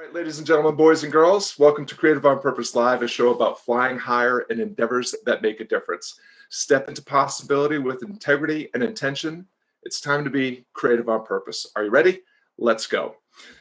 Right, ladies and gentlemen, boys and girls, welcome to Creative on Purpose Live, a show about flying higher and endeavors that make a difference. Step into possibility with integrity and intention. It's time to be creative on purpose. Are you ready? Let's go.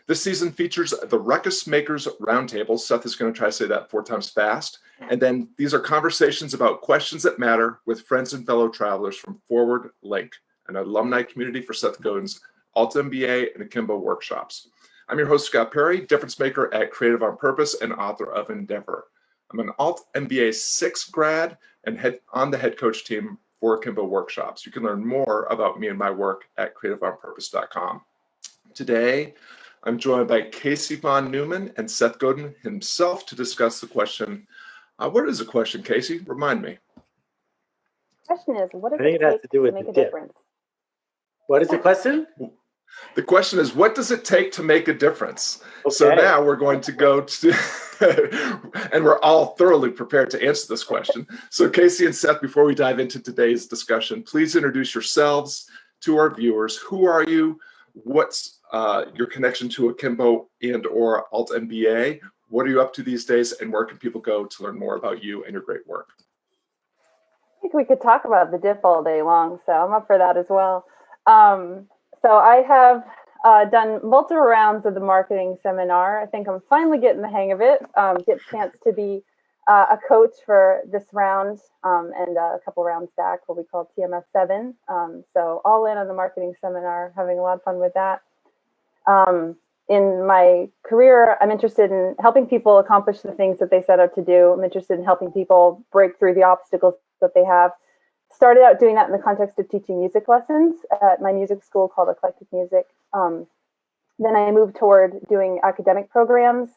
This season features the Ruckus Makers Roundtables. Seth is going to try to say that 4 times fast. And then these are conversations about questions that matter with friends and fellow travelers from Forward Link, an alumni community for Seth Godin's Alt MBA and Akimbo workshops. I'm your host, Scott Perry, difference maker at Creative on Purpose and author of Endeavor. I'm an Alt MBA 6th grad and on the head coach team for Akimbo workshops. You can learn more about me and my work at creativeonpurpose.com. Today, I'm joined by Casey von Neumann and Seth Godin himself to discuss the question. What is the question, Casey? Remind me. The question is, what does it take to make a difference? What is the question? The question is, what does it take to make a difference? Okay. So now we're going to go to, and we're all thoroughly prepared to answer this question. So Casey and Seth, before we dive into today's discussion, please introduce yourselves to our viewers. Who are you? What's your connection to Akimbo and or Alt MBA? What are you up to these days? And where can people go to learn more about you and your great work? I think we could talk about the diff all day long, so I'm up for that as well. So I have done multiple rounds of the marketing seminar. I think I'm finally getting the hang of it. Get a chance to be a coach for this round and a couple rounds back, what we call TMS 7. So all in on the marketing seminar, having a lot of fun with that. In my career, I'm interested in helping people accomplish the things that they set out to do. I'm interested in helping people break through the obstacles that they have. Started out doing that in the context of teaching music lessons at my music school called Eclectic Music. Then I moved toward doing academic programs.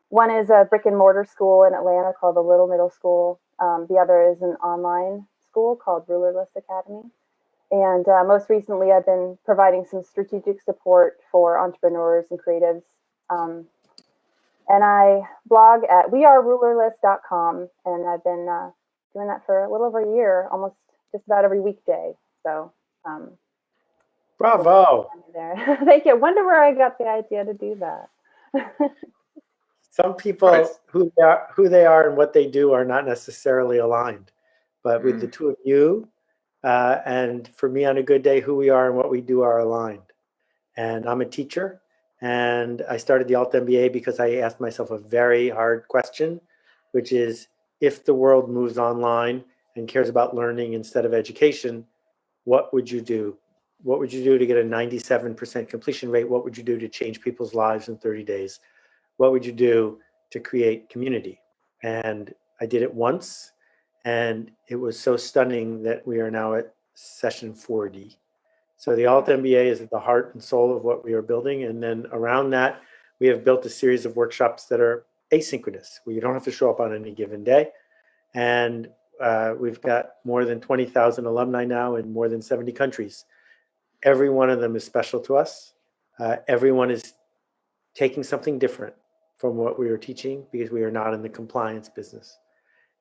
One is a brick and mortar school in Atlanta called the Little Middle School. The other is an online school called Rulerless Academy. And most recently, I've been providing some strategic support for entrepreneurs and creatives. And I blog at wearerulerless.com, and I've been doing that for a little over a year, almost just about every weekday. So, bravo! There. Thank you. I wonder where I got the idea to do that. Some people, who they are and what they do are not necessarily aligned, but with the two of you, and for me on a good day, who we are and what we do are aligned. And I'm a teacher, and I started the Alt MBA because I asked myself a very hard question, which is, if the world moves online and cares about learning instead of education, what would you do? What would you do to get a 97% completion rate? What would you do to change people's lives in 30 days? What would you do to create community? And I did it once, and it was so stunning that we are now at session 40. So the Alt MBA is at the heart and soul of what we are building. And then around that, we have built a series of workshops that are asynchronous, where you don't have to show up on any given day. And we've got more than 20,000 alumni now in more than 70 countries. Every one of them is special to us. Everyone is taking something different from what we are teaching because we are not in the compliance business.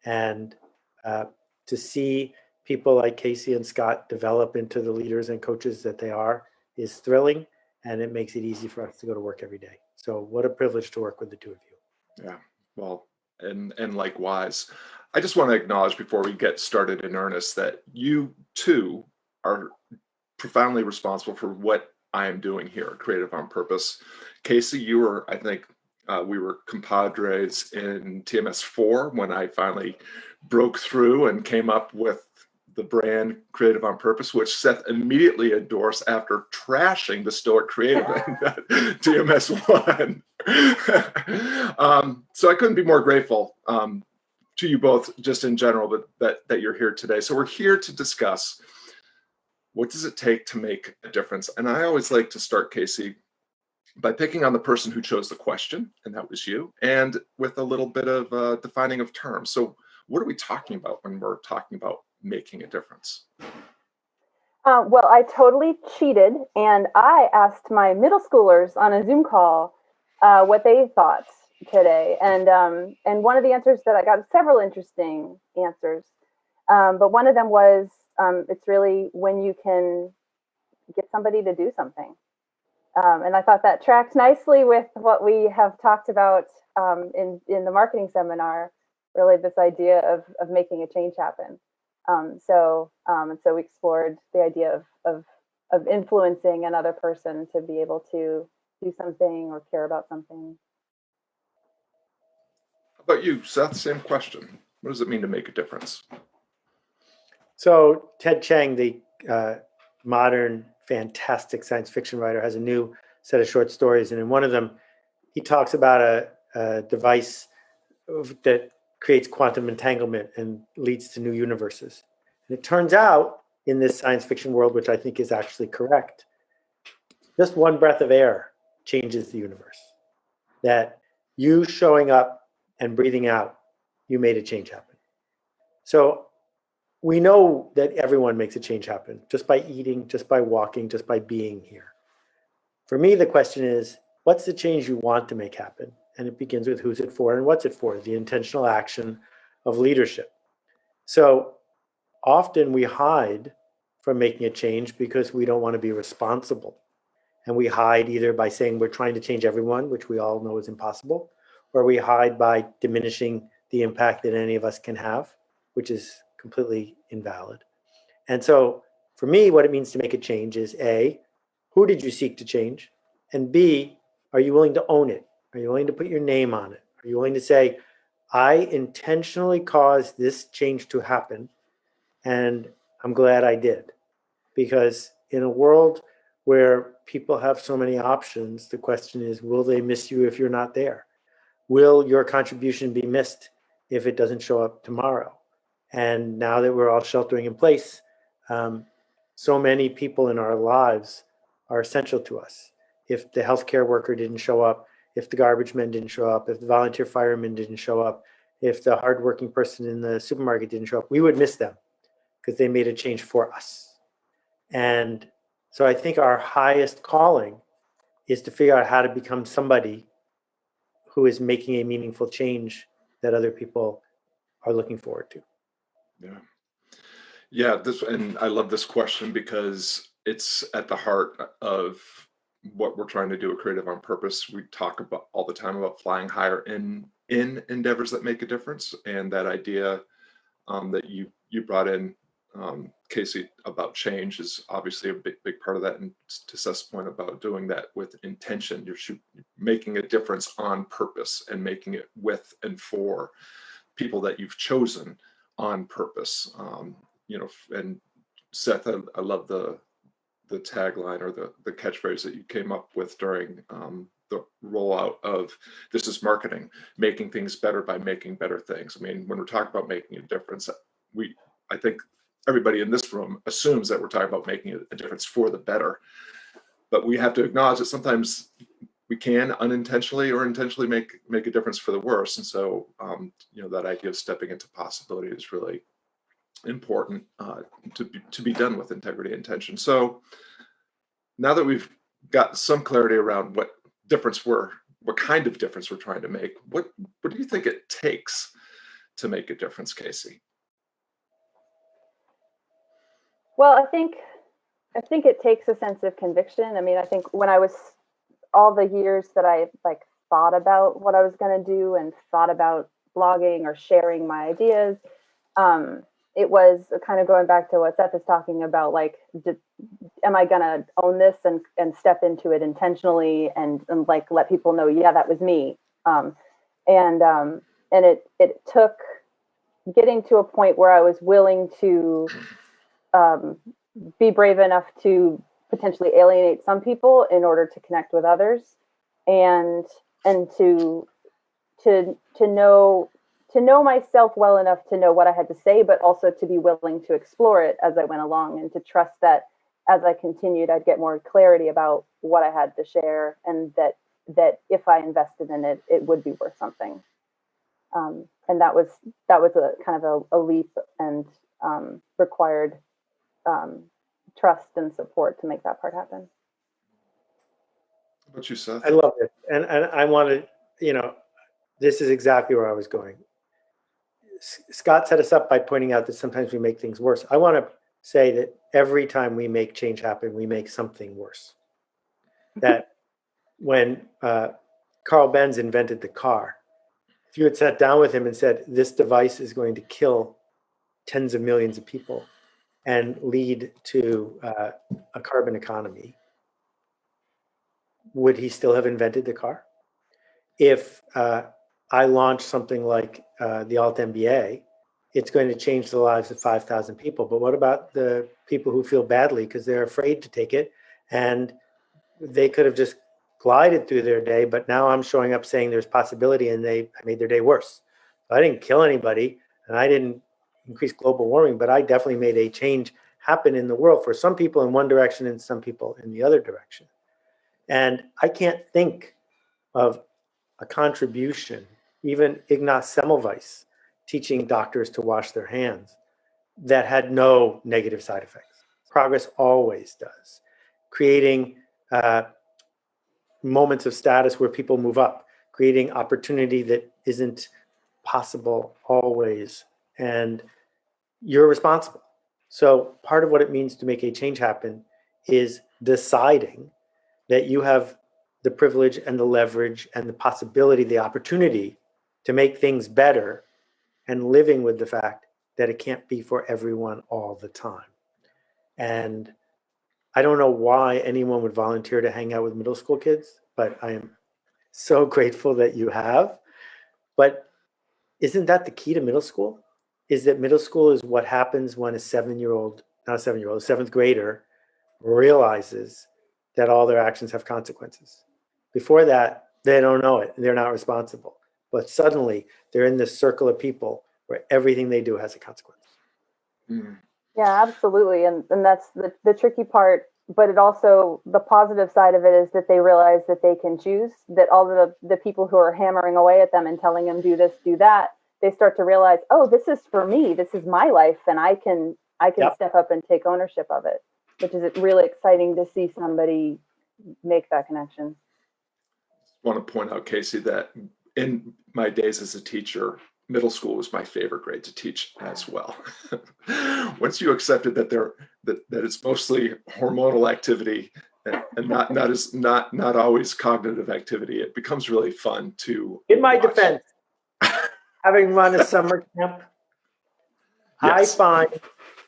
And to see people like Casey and Scott develop into the leaders and coaches that they are is thrilling, and it makes it easy for us to go to work every day. So what a privilege to work with the two of you. Yeah, well, and likewise. I just want to acknowledge before we get started in earnest that you too are profoundly responsible for what I am doing here at Creative on Purpose. Casey, you were, I think, we were compadres in TMS 4 when I finally broke through and came up with the brand Creative on Purpose, which Seth immediately endorsed after trashing the Stoic Creative in TMS 1. So I couldn't be more grateful to you both just in general that you're here today. So we're here to discuss what does it take to make a difference. And I always like to start, Casey, by picking on the person who chose the question, and that was you, and with a little bit of defining of terms. So what are we talking about when we're talking about making a difference? Well, I totally cheated, and I asked my middle schoolers on a Zoom call what they thought today. And one of the answers that I got, several interesting answers, but one of them was, it's really when you can get somebody to do something. And I thought that tracked nicely with what we have talked about in the marketing seminar, really this idea of making a change happen. And so we explored the idea of influencing another person to be able to do something or care about something. How about you, Seth? Same question. What does it mean to make a difference? So Ted Chiang, the modern, fantastic science fiction writer, has a new set of short stories. And in one of them, he talks about a device that creates quantum entanglement and leads to new universes. And it turns out in this science fiction world, which I think is actually correct, just one breath of air changes the universe. That you showing up and breathing out, you made a change happen. So we know that everyone makes a change happen just by eating, just by walking, just by being here. For me, the question is, what's the change you want to make happen? And it begins with who's it for and what's it for, the intentional action of leadership. So often we hide from making a change because we don't want to be responsible. And we hide either by saying we're trying to change everyone, which we all know is impossible, or we hide by diminishing the impact that any of us can have, which is completely invalid. And so for me, what it means to make a change is A, who did you seek to change? And B, are you willing to own it? Are you willing to put your name on it? Are you willing to say, I intentionally caused this change to happen, and I'm glad I did? Because in a world where people have so many options, the question is, will they miss you if you're not there? Will your contribution be missed if it doesn't show up tomorrow? And now that we're all sheltering in place, so many people in our lives are essential to us. If the healthcare worker didn't show up, if the garbage man didn't show up, if the volunteer fireman didn't show up, if the hardworking person in the supermarket didn't show up, we would miss them because they made a change for us. And so I think our highest calling is to figure out how to become somebody who is making a meaningful change that other people are looking forward to. Yeah. Yeah, and I love this question because it's at the heart of what we're trying to do at Creative on Purpose. We talk about all the time about flying higher in endeavors that make a difference, and that idea that you brought in, Casey, about change is obviously a big part of that. And to Seth's point about doing that with intention, you're making a difference on purpose and making it with and for people that you've chosen on purpose. And Seth, I love the tagline or the catchphrase that you came up with during the rollout of This Is Marketing, making things better by making better things. I mean, when we're talking about making a difference, I think everybody in this room assumes that we're talking about making a difference for the better, but we have to acknowledge that sometimes we can unintentionally or intentionally make a difference for the worse. And so, that idea of stepping into possibility is really important to be done with integrity and intention. So now that we've got some clarity around what kind of difference we're trying to make, what do you think it takes to make a difference, Casey? Well, I think it takes a sense of conviction. I mean, I think when I was all the years that I thought about what I was going to do and thought about blogging or sharing my ideas, it was kind of going back to what Seth is talking about, am I going to own this and step into it intentionally and let people know, yeah, that was me. And it took getting to a point where I was willing to be brave enough to potentially alienate some people in order to connect with others, and to know myself well enough to know what I had to say, but also to be willing to explore it as I went along, and to trust that as I continued, I'd get more clarity about what I had to share, and that if I invested in it, it would be worth something. And that was a kind of a leap and required trust and support to make that part happen. How about you, Seth? I love it. And I wanted, this is exactly where I was going. Scott set us up by pointing out that sometimes we make things worse. I want to say that every time we make change happen, we make something worse. that when Carl Benz invented the car, if you had sat down with him and said, this device is going to kill tens of millions of people and lead to a carbon economy, would he still have invented the car? If I launch something like the Alt MBA, it's going to change the lives of 5,000 people. But what about the people who feel badly because they're afraid to take it, and they could have just glided through their day, but now I'm showing up saying there's possibility, and I made their day worse. I didn't kill anybody, and I didn't increase global warming, but I definitely made a change happen in the world for some people in one direction and some people in the other direction. And I can't think of a contribution, even Ignaz Semmelweis teaching doctors to wash their hands, that had no negative side effects. Progress always does. Creating moments of status where people move up, creating opportunity that isn't possible always, and you're responsible. So part of what it means to make a change happen is deciding that you have the privilege and the leverage and the possibility, the opportunity to make things better, and living with the fact that it can't be for everyone all the time. And I don't know why anyone would volunteer to hang out with middle school kids, but I am so grateful that you have. But isn't that the key to middle school? Is that middle school is what happens when a 7-year-old, not a 7-year-old, a 7th grader realizes that all their actions have consequences. Before that, they don't know it, and they're not responsible. But suddenly, they're in this circle of people where everything they do has a consequence. Mm. Yeah, absolutely. And that's the tricky part, but it also, the positive side of it is that they realize that they can choose, that all the people who are hammering away at them and telling them do this, do that, they start to realize, oh, this is for me, this is my life, and I can Yep. step up and take ownership of it, which is really exciting to see somebody make that connection. I want to point out, Casey, that in my days as a teacher, middle school was my favorite grade to teach as well. Once you accepted that that it's mostly hormonal activity and not always cognitive activity, it becomes really fun to In my watch. defense, having run a summer camp, Yes. I find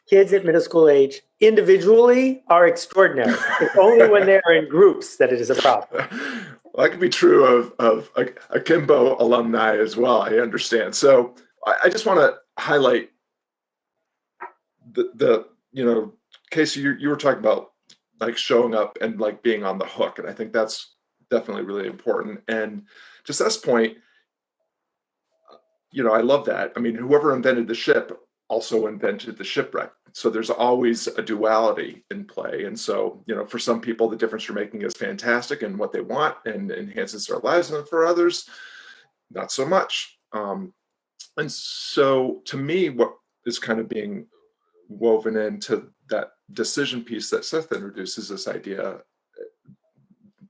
kids at middle school age individually are extraordinary. It's only when they're in groups that it is a problem. Well, that could be true of Akimbo alumni as well. I understand. So I just want to highlight the Casey, you were talking about like showing up and like being on the hook, and I think that's definitely really important. And just at this point, I love that. I mean, whoever invented the ship also invented the shipwreck. So there's always a duality in play. And so, for some people, the difference you're making is fantastic and what they want and enhances their lives. And for others, not so much. And so to me, what is kind of being woven into that decision piece that Seth introduces, this idea,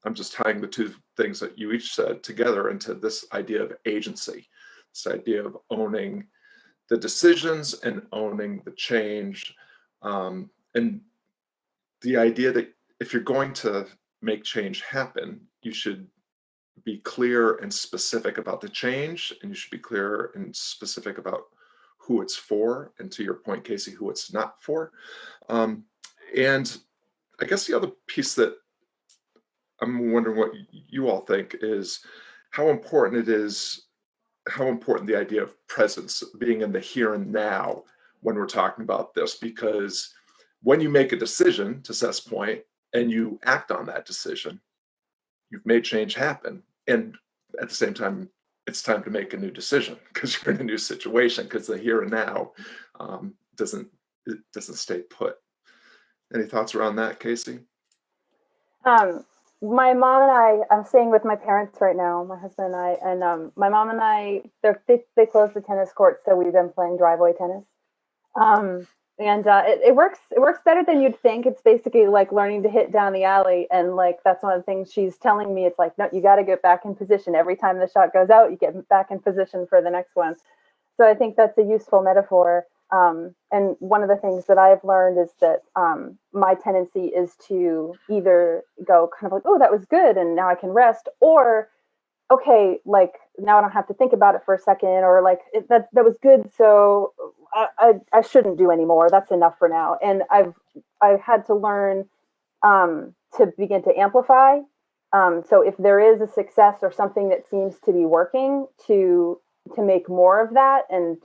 I'm just tying the two things that you each said together into this idea of agency, this idea of owning the decisions and owning the change, and the idea that if you're going to make change happen, you should be clear and specific about the change, and you should be clear and specific about who it's for, and to your point, Casey, who it's not for. And I guess the other piece that I'm wondering what you all think is how important the idea of presence, being in the here and now when we're talking about this, because when you make a decision, to Seth's point, and you act on that decision, you've made change happen. And at the same time, it's time to make a new decision because you're in a new situation, because the here and now doesn't stay put. Any thoughts around that, Casey? My mom and I'm staying with my parents right now, my husband and I, and my mom and I, they closed the tennis court, so we've been playing driveway tennis. It works better than you'd think. It's basically like learning to hit down the alley, and like that's one of the things she's telling me. It's like, no, you got to get back in position. Every time the shot goes out, you get back in position for the next one. So I think that's a useful metaphor. And one of the things that I've learned is that my tendency is to either go kind of like, oh, that was good, and now I can rest, or okay, like now I don't have to think about it for a second, or like that was good, so I shouldn't do anymore. That's enough for now. And I've had to learn to begin to amplify. So if there is a success or something that seems to be working, to make more of that and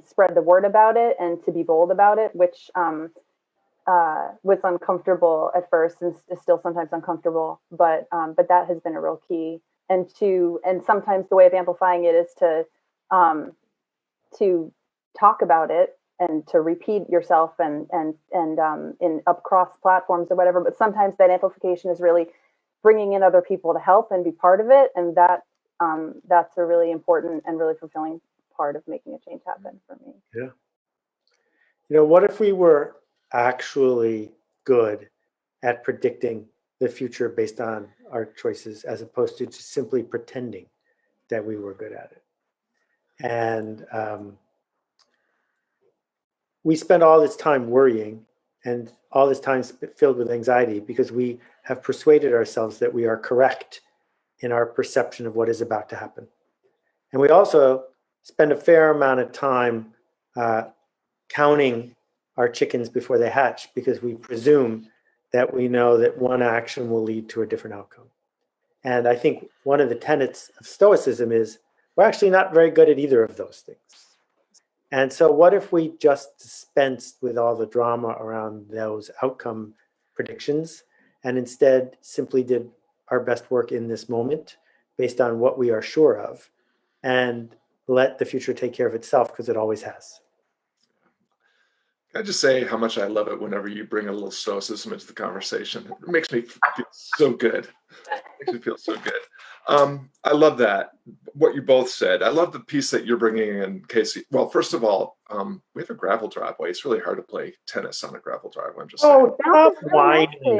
spread the word about it and to be bold about it, which was uncomfortable at first and is still sometimes uncomfortable, but that has been a real key. And sometimes the way of amplifying it is to talk about it and to repeat yourself and in across platforms or whatever. But sometimes that amplification is really bringing in other people to help and be part of it, and that's a really important and really fulfilling part of making a change happen for me. Yeah. What if we were actually good at predicting the future based on our choices, as opposed to just simply pretending that we were good at it? And we spend all this time worrying and all this time filled with anxiety because we have persuaded ourselves that we are correct in our perception of what is about to happen. And we also spend a fair amount of time counting our chickens before they hatch, because we presume that we know that one action will lead to a different outcome. And I think one of the tenets of Stoicism is we're actually not very good at either of those things. And so what if we just dispensed with all the drama around those outcome predictions and instead simply did our best work in this moment based on what we are sure of, and let the future take care of itself, because it always has. Can I just say how much I love it whenever you bring a little stoicism into the conversation? It makes me feel so good. It makes me feel so good. I love that, what you both said. I love the piece that you're bringing in, Casey. Well, first of all, we have a gravel driveway. It's really hard to play tennis on a gravel driveway. I'm just saying. Stop whining.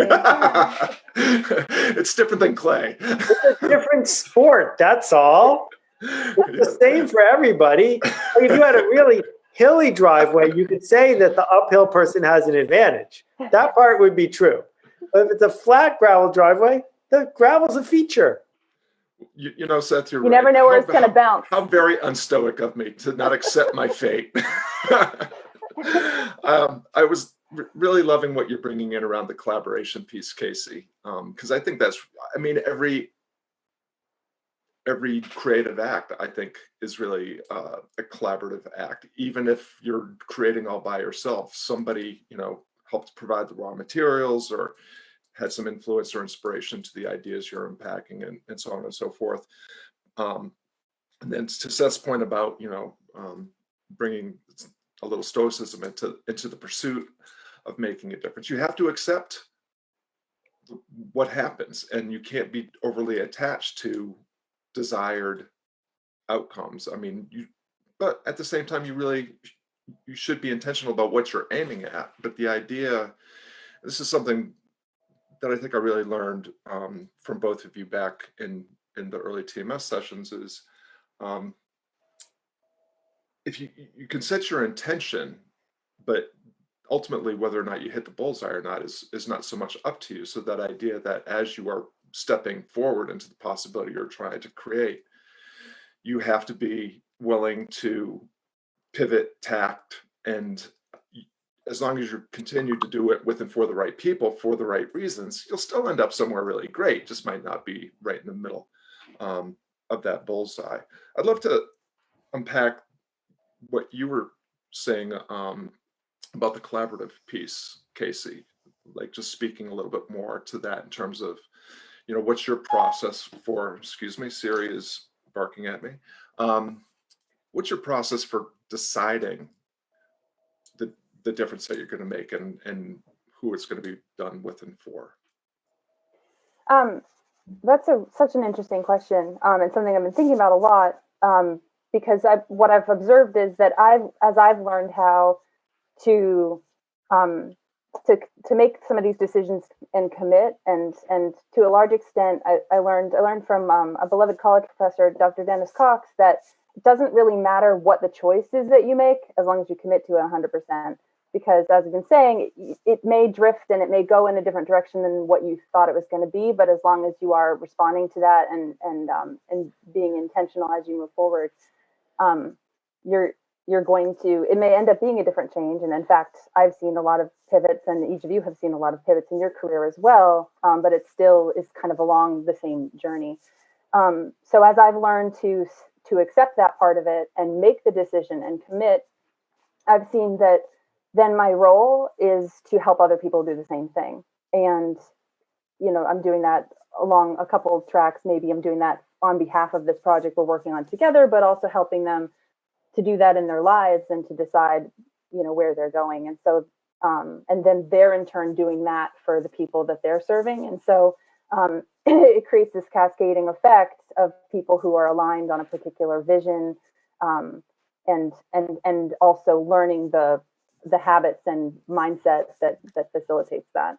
It's different than clay. It's a different sport, that's all. It's the same for everybody. If you had a really hilly driveway, you could say that the uphill person has an advantage. That part would be true. But if it's a flat gravel driveway, the gravel's a feature. You know, Seth, you're You right. never know where it's going to bounce. How very unstoic of me to not accept my fate. I was really loving what you're bringing in around the collaboration piece, Casey, because I think every creative act, I think, is really a collaborative act. Even if you're creating all by yourself, somebody, helped provide the raw materials or had some influence or inspiration to the ideas you're unpacking, and so on and so forth. And then to Seth's point about, bringing a little stoicism into the pursuit of making a difference, you have to accept what happens, and you can't be overly attached to desired outcomes. But at the same time, you should be intentional about what you're aiming at. But the idea, this is something that I think I really learned from both of you back in the early TMS sessions, is if you can set your intention, but ultimately whether or not you hit the bullseye or not is not so much up to you. So that idea that as you are stepping forward into the possibility you're trying to create, you have to be willing to pivot, tact, and as long as you continue to do it with and for the right people, for the right reasons, you'll still end up somewhere really great. Just might not be right in the middle of that bullseye. I'd love to unpack what you were saying about the collaborative piece, Casey, like just speaking a little bit more to that in terms of, what's your process for, excuse me, Siri is barking at me. What's your process for deciding the difference that you're going to make and who it's going to be done with and for? That's such an interesting question, and something I've been thinking about a lot, because what I've observed is that as I've learned how to make some of these decisions and commit, and to a large extent, I learned from a beloved college professor, Dr. Dennis Cox, that it doesn't really matter what the choice is that you make as long as you commit to it 100%. Because as I've been saying, it may drift and it may go in a different direction than what you thought it was going to be. But as long as you are responding to that and being intentional as you move forward, you're going to, it may end up being a different change. And in fact, I've seen a lot of pivots, and each of you have seen a lot of pivots in your career as well. But it still is kind of along the same journey. So as I've learned to accept that part of it and make the decision and commit, I've seen that then my role is to help other people do the same thing. And, I'm doing that along a couple of tracks. Maybe I'm doing that on behalf of this project we're working on together, but also helping them to do that in their lives and to decide, where they're going. And so, and then they're in turn doing that for the people that they're serving. And so it creates this cascading effect of people who are aligned on a particular vision, and also learning the habits and mindset that facilitates that.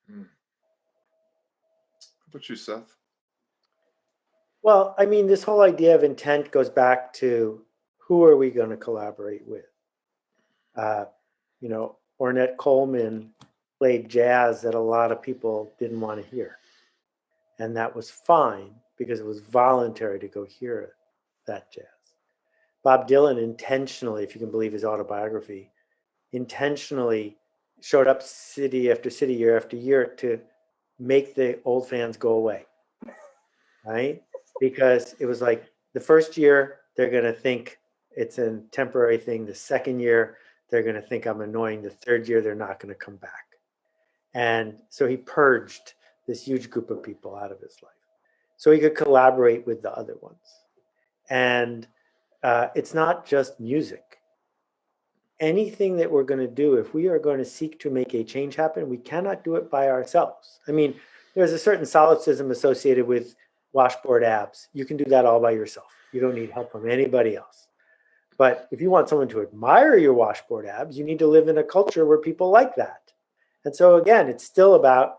How about you, Seth? Well, I mean, this whole idea of intent goes back to who are we going to collaborate with? Ornette Coleman played jazz that a lot of people didn't want to hear. And that was fine because it was voluntary to go hear that jazz. Bob Dylan intentionally, if you can believe his autobiography, intentionally showed up city after city, year after year to make the old fans go away, right? Because it was like the first year, they're going to think it's a temporary thing. The second year, they're going to think I'm annoying. The third year, they're not going to come back. And so he purged this huge group of people out of his life so he could collaborate with the other ones. And it's not just music. Anything that we're going to do, if we are going to seek to make a change happen, we cannot do it by ourselves. I mean, there's a certain solipsism associated with washboard abs. You can do that all by yourself. You don't need help from anybody else. But if you want someone to admire your washboard abs, you need to live in a culture where people like that. And so again, it's still about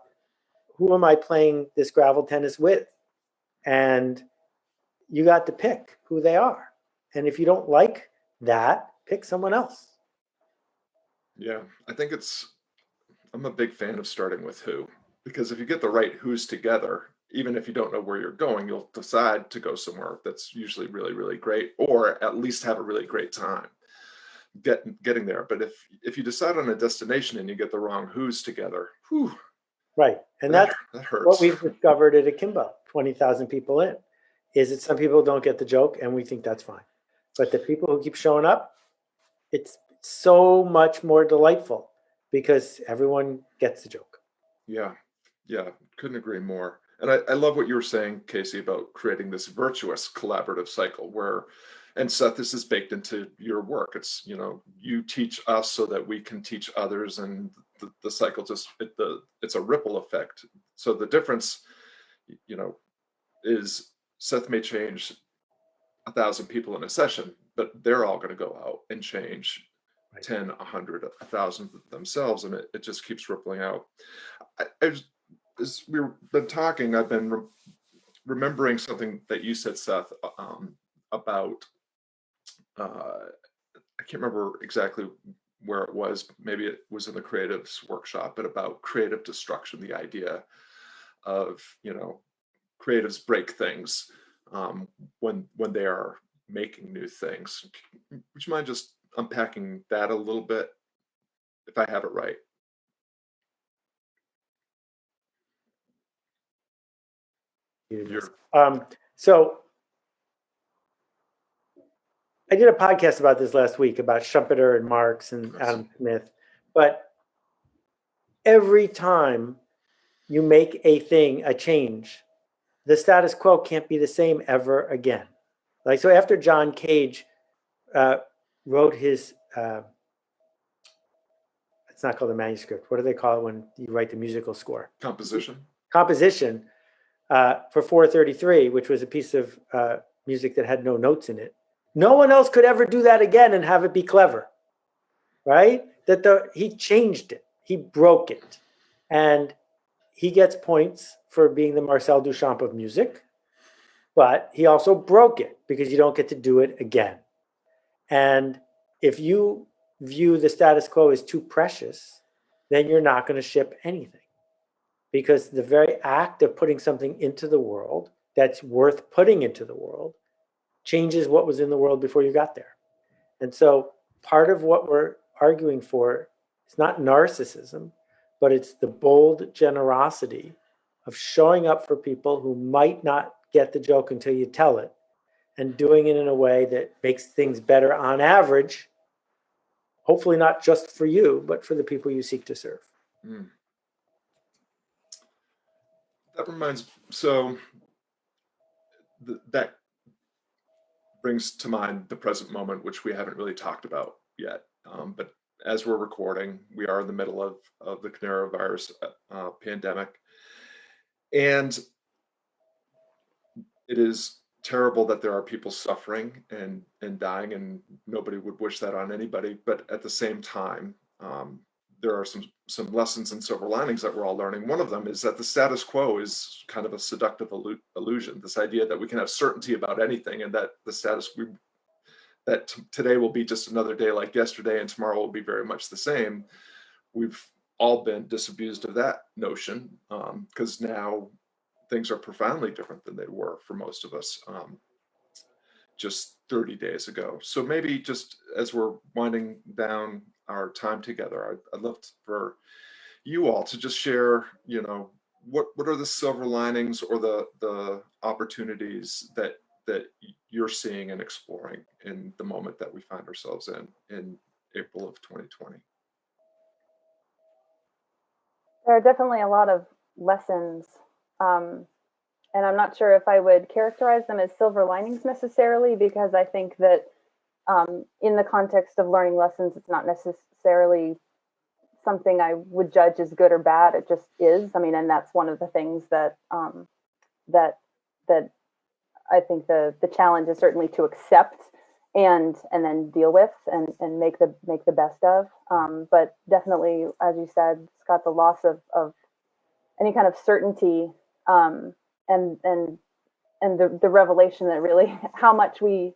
who am I playing this gravel tennis with? And you got to pick who they are. And if you don't like that, pick someone else. Yeah, I think I'm a big fan of starting with who, because if you get the right who's together, even if you don't know where you're going, you'll decide to go somewhere that's usually really, really great, or at least have a really great time getting there. But if you decide on a destination and you get the wrong who's together, whew, right. And that hurts. What we've discovered at Akimbo, 20,000 people in, is that some people don't get the joke, and we think that's fine. But the people who keep showing up, it's so much more delightful because everyone gets the joke. Yeah, couldn't agree more. And I love what you were saying, Casey, about creating this virtuous collaborative cycle where, and Seth, this is baked into your work. It's, you teach us so that we can teach others, and the cycle it's a ripple effect. So the difference, is Seth may change 1,000 people in a session, but they're all going to go out and change 10, 100, 1,000 themselves, and it just keeps rippling out. As we've been talking, I've been remembering something that you said, Seth, about, I can't remember exactly where it was. Maybe it was in the creatives workshop, but about creative destruction, the idea of, creatives break things when they are making new things. Would you mind just unpacking that a little bit, if I have it right? So I did a podcast about this last week about Schumpeter and Marx and Adam Smith, but every time you make a change, the status quo can't be the same ever again. Like, so after John Cage wrote his, it's not called a manuscript. What do they call it when you write the musical score? Composition for 433, which was a piece of music that had no notes in it. No one else could ever do that again and have it be clever, right? He changed it. He broke it. And he gets points for being the Marcel Duchamp of music. but he also broke it because you don't get to do it again. And if you view the status quo as too precious, then you're not going to ship anything, because the very act of putting something into the world that's worth putting into the world changes what was in the world before you got there. And so part of what we're arguing for is not narcissism, but it's the bold generosity of showing up for people who might not get the joke until you tell it, and doing it in a way that makes things better on average, hopefully not just for you, but for the people you seek to serve. Mm. That reminds, so that brings to mind the present moment, which we haven't really talked about yet. But as we're recording, we are in the middle of the coronavirus pandemic. And it is terrible that there are people suffering and dying, and nobody would wish that on anybody. But at the same time, there are some lessons and silver linings that we're all learning. One of them is that the status quo is kind of a seductive illusion. This idea that we can have certainty about anything, and that the that today will be just another day like yesterday, and tomorrow will be very much the same. We've all been disabused of that notion, because now things are profoundly different than they were for most of us just 30 days ago. So maybe just as we're winding down our time together, I'd love for you all to just share, what are the silver linings or the opportunities that you're seeing and exploring in the moment that we find ourselves in April of 2020? There are definitely a lot of lessons, and I'm not sure if I would characterize them as silver linings necessarily, because I think that in the context of learning lessons, it's not necessarily something I would judge as good or bad. It just is. I mean, and that's one of the things that that I think the challenge is certainly to accept and then deal with and make the best of. But definitely, as you said, Scott, the loss of any kind of certainty, and the revelation that really how much we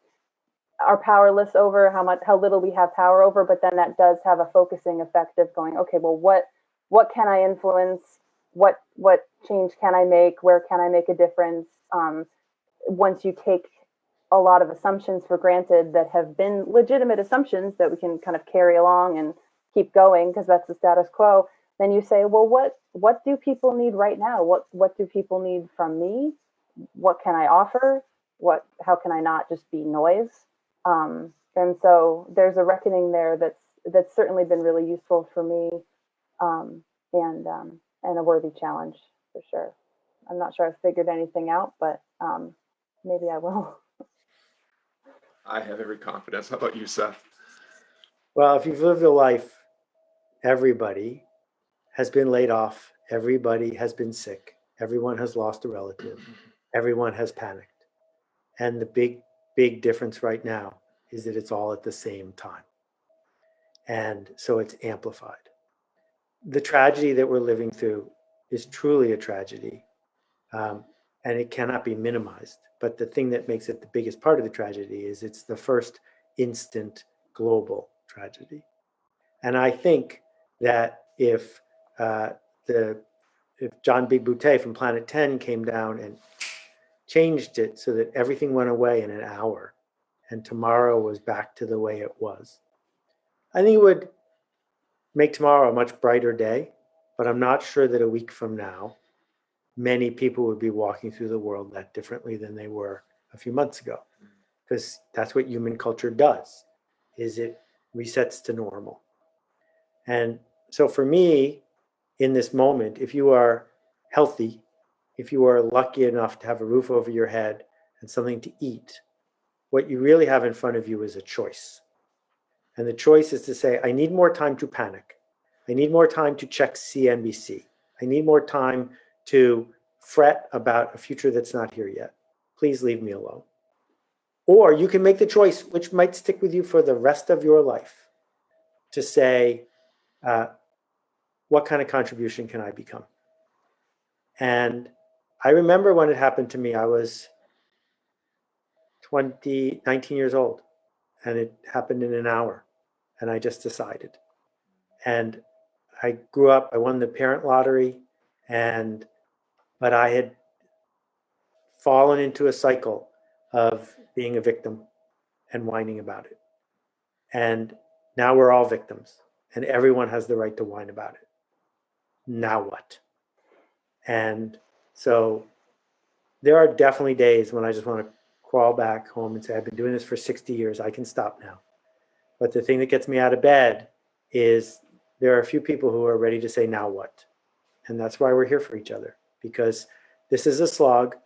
are powerless over, how little we have power over. But then that does have a focusing effect of going, okay, well, what can I influence? What change can I make? Where can I make a difference? Once you take a lot of assumptions for granted that have been legitimate assumptions that we can kind of carry along and keep going because that's the status quo, then you say, well, what do people need right now? What do people need from me? What can I offer? How can I not just be noise? And so there's a reckoning there that's certainly been really useful for me, and a worthy challenge for sure. I'm not sure I've figured anything out, but maybe I will. I have every confidence. How about you, Seth? Well, if you've lived a life, everybody has been laid off. Everybody has been sick. Everyone has lost a relative. Everyone has panicked. And the big difference right now is that it's all at the same time. And so it's amplified. The tragedy that we're living through is truly a tragedy, and it cannot be minimized. But the thing that makes it the biggest part of the tragedy is it's the first instant global tragedy. And I think that if John Big Boutte from Planet 10 came down and changed it so that everything went away in an hour and tomorrow was back to the way it was, I think it would make tomorrow a much brighter day. But I'm not sure that a week from now, many people would be walking through the world that differently than they were a few months ago, because that's what human culture does, is it resets to normal. And so for me, in this moment, if you are healthy, if you are lucky enough to have a roof over your head and something to eat, what you really have in front of you is a choice. And the choice is to say, I need more time to panic. I need more time to check CNBC. I need more time to fret about a future that's not here yet. Please leave me alone. Or you can make the choice, which might stick with you for the rest of your life, to say, what kind of contribution can I become? And I remember when it happened to me, I was 19 years old, and it happened in an hour, and I just decided. And I grew up, I won the parent lottery, but I had fallen into a cycle of being a victim and whining about it. And now we're all victims, and everyone has the right to whine about it. Now what? And so there are definitely days when I just want to crawl back home and say, I've been doing this for 60 years. I can stop now. But the thing that gets me out of bed is there are a few people who are ready to say, now what? And that's why we're here for each other, because this is a slog,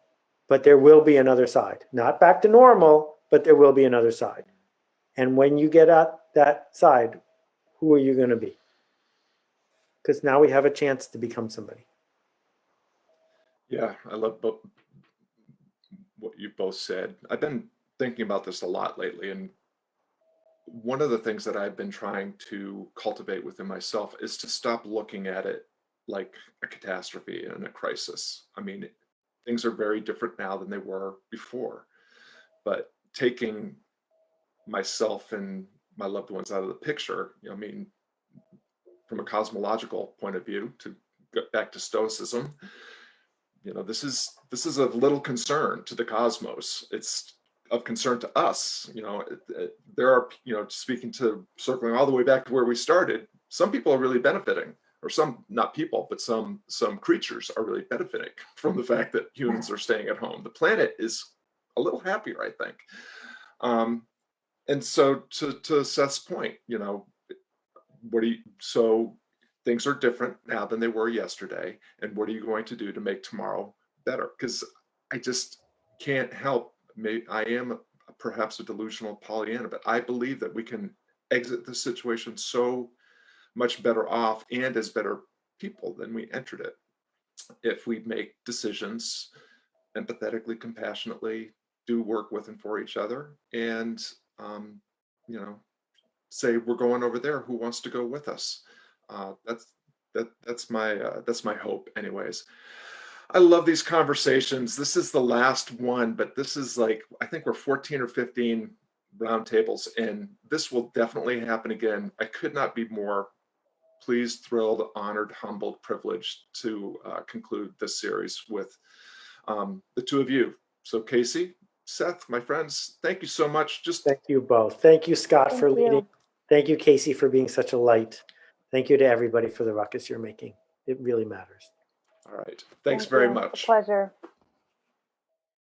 but there will be another side. Not back to normal, but there will be another side. And when you get at that side, who are you going to be? Because now we have a chance to become somebody. Yeah, I love what you both said. I've been thinking about this a lot lately, and one of the things that I've been trying to cultivate within myself is to stop looking at it like a catastrophe and a crisis. I mean, things are very different now than they were before, but taking myself and my loved ones out of the picture, I mean, from a cosmological point of view, to get back to Stoicism, this is of little concern to the cosmos. It's of concern to us. There are, circling all the way back to where we started, some people are really benefiting, or some, not people, but some creatures are really benefiting from the fact that humans are staying at home. The planet is a little happier, I think. And so to Seth's point, so things are different now than they were yesterday. And what are you going to do to make tomorrow better? Because I just can't help, maybe I am perhaps a delusional Pollyanna, but I believe that we can exit the situation so much better off and as better people than we entered it if we make decisions empathetically, compassionately, do work with and for each other, and say we're going over there. Who wants to go with us? That's my hope, anyways. I love these conversations. This is the last one, but this is like, I think we're 14 or 15 roundtables, and this will definitely happen again. I could not be more pleased, thrilled, honored, humbled, privileged to conclude this series with the two of you. So Casey, Seth, my friends, thank you so much. Thank you both. Thank you, Scott, for leading. Thank you, Casey, for being such a light. Thank you to everybody for the ruckus you're making. It really matters. All right. Thanks very much. It's a pleasure.